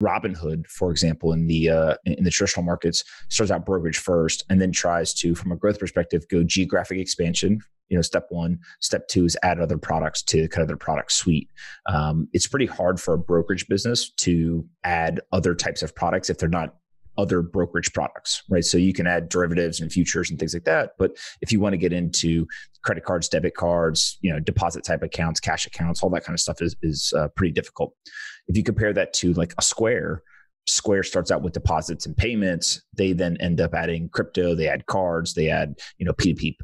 Robinhood, for example, in the traditional markets, starts out brokerage first, and then tries to, from a growth perspective, go geographic expansion. Step one. Step two is add other products to kind of their product suite. It's pretty hard for a brokerage business to add other types of products if they're not other brokerage products, right? So you can add derivatives and futures and things like that. But if you want to get into credit cards, debit cards, deposit type accounts, cash accounts, all that kind of stuff is pretty difficult. If you compare that to like a Square starts out with deposits and payments. They then end up adding crypto. They add cards. They add, P2P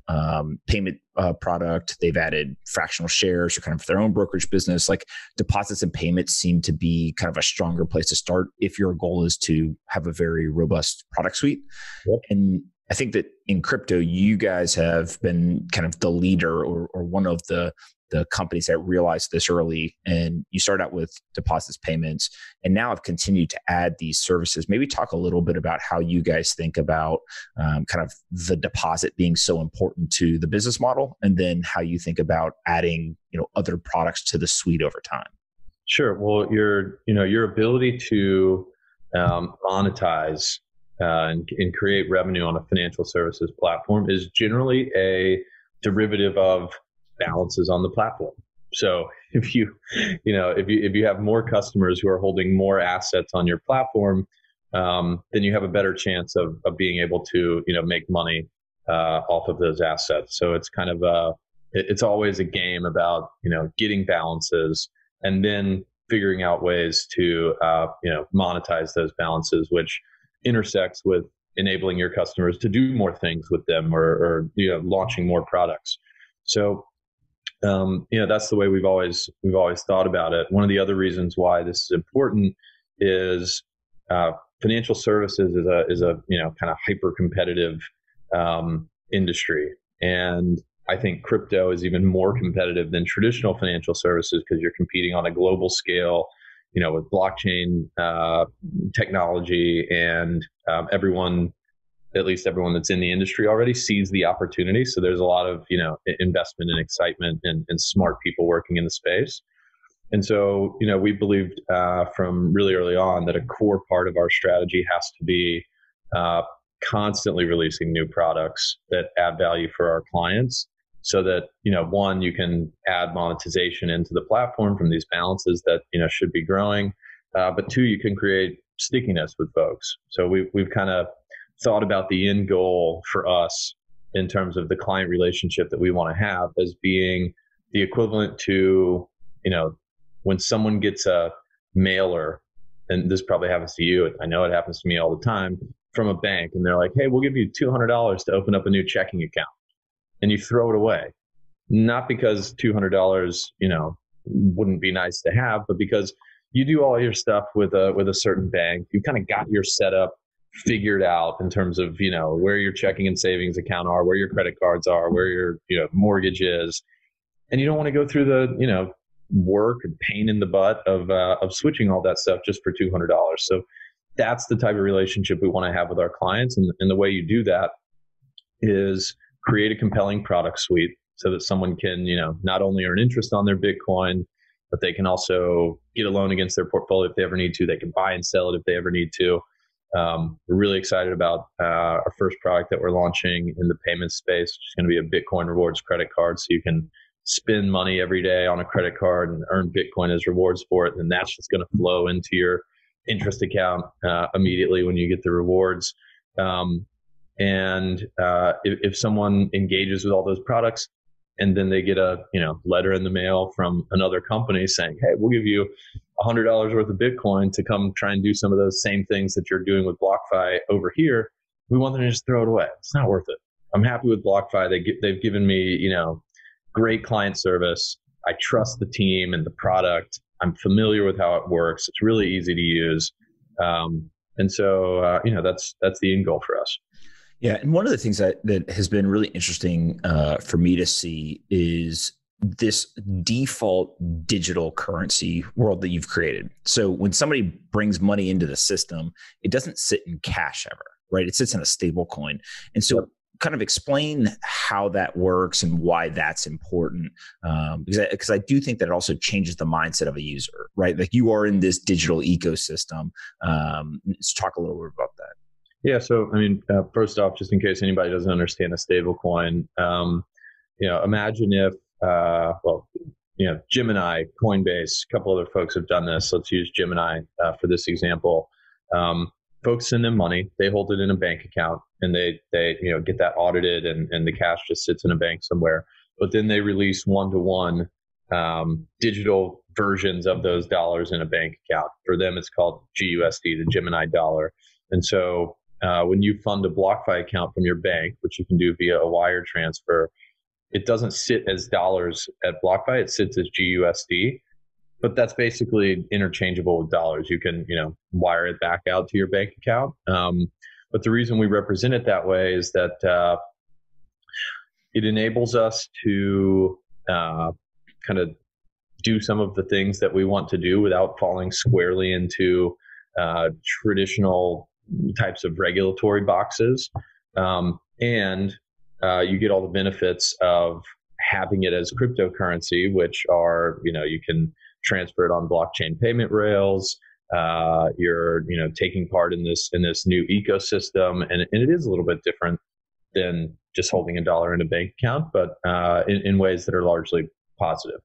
payment product. They've added fractional shares or kind of their own brokerage business. Like deposits and payments seem to be kind of a stronger place to start if your goal is to have a very robust product suite. Yep. And I think that in crypto, you guys have been kind of the leader or one of the companies that realized this early, and you start out with deposits, payments, and now have continued to add these services. Maybe talk a little bit about how you guys think about kind of the deposit being so important to the business model, and then how you think about adding, other products to the suite over time. Sure. Well, your ability to monetize and create revenue on a financial services platform is generally a derivative of balances on the platform. So if you have more customers who are holding more assets on your platform, then you have a better chance of being able to make money off of those assets. So it's kind of it's always a game about getting balances and then figuring out ways to monetize those balances, which intersects with enabling your customers to do more things with them or launching more products. So that's the way we've always thought about it. One of the other reasons why this is important is financial services is a kind of hyper competitive industry, and I think crypto is even more competitive than traditional financial services because you're competing on a global scale, with blockchain technology, and at least everyone that's in the industry already sees the opportunity. So there's a lot of, investment and excitement and smart people working in the space. And so, we believed from really early on that a core part of our strategy has to be constantly releasing new products that add value for our clients so that, one, you can add monetization into the platform from these balances that, should be growing. But two, you can create stickiness with folks. So we've kind of thought about the end goal for us in terms of the client relationship that we want to have as being the equivalent to, when someone gets a mailer, and this probably happens to you, I know it happens to me all the time, from a bank, and they're like, hey, we'll give you $200 to open up a new checking account, and you throw it away. Not because $200, wouldn't be nice to have, but because you do all your stuff with a certain bank, you kind of got your setup figured out in terms of, where your checking and savings account are, where your credit cards are, where your, mortgage is. And you don't want to go through the, work and pain in the butt of switching all that stuff just for $200. So that's the type of relationship we want to have with our clients. And the way you do that is create a compelling product suite so that someone can, not only earn interest on their Bitcoin, but they can also get a loan against their portfolio if they ever need to. They can buy and sell it if they ever need to. We're really excited about our first product that we're launching in the payment space, which is going to be a Bitcoin rewards credit card. So you can spend money every day on a credit card and earn Bitcoin as rewards for it. And that's just going to flow into your interest account immediately when you get the rewards. If someone engages with all those products and then they get a letter in the mail from another company saying, hey, we'll give you $100 worth of Bitcoin to come try and do some of those same things that you're doing with BlockFi over here, we want them to just throw it away. It's not worth it. I'm happy with BlockFi. They've given me, great client service. I trust the team and the product. I'm familiar with how it works. It's really easy to use. That's the end goal for us. Yeah. And one of the things that has been really interesting for me to see is this default digital currency world that you've created. So when somebody brings money into the system, it doesn't sit in cash ever, right? It sits in a stable coin. And so kind of explain how that works and why that's important? Because I do think that it also changes the mindset of a user, right? Like you are in this digital ecosystem. Let's talk a little bit about that. Yeah. So, I mean, first off, just in case anybody doesn't understand a stable coin, imagine if, Gemini, Coinbase, a couple other folks have done this. Let's use Gemini for this example. Folks send them money, they hold it in a bank account, and they get that audited, and the cash just sits in a bank somewhere. But then they release one-to-one digital versions of those dollars in a bank account. For them, it's called GUSD, the Gemini dollar. And so when you fund a BlockFi account from your bank, which you can do via a wire transfer, it doesn't sit as dollars at BlockFi, it sits as GUSD. But that's basically interchangeable with dollars. You can, wire it back out to your bank account. But the reason we represent it that way is that it enables us to kind of do some of the things that we want to do without falling squarely into traditional types of regulatory boxes. And you get all the benefits of having it as cryptocurrency, which are, you can transfer it on blockchain payment rails. You're, taking part in this new ecosystem, and it is a little bit different than just holding a dollar in a bank account, but in ways that are largely positive.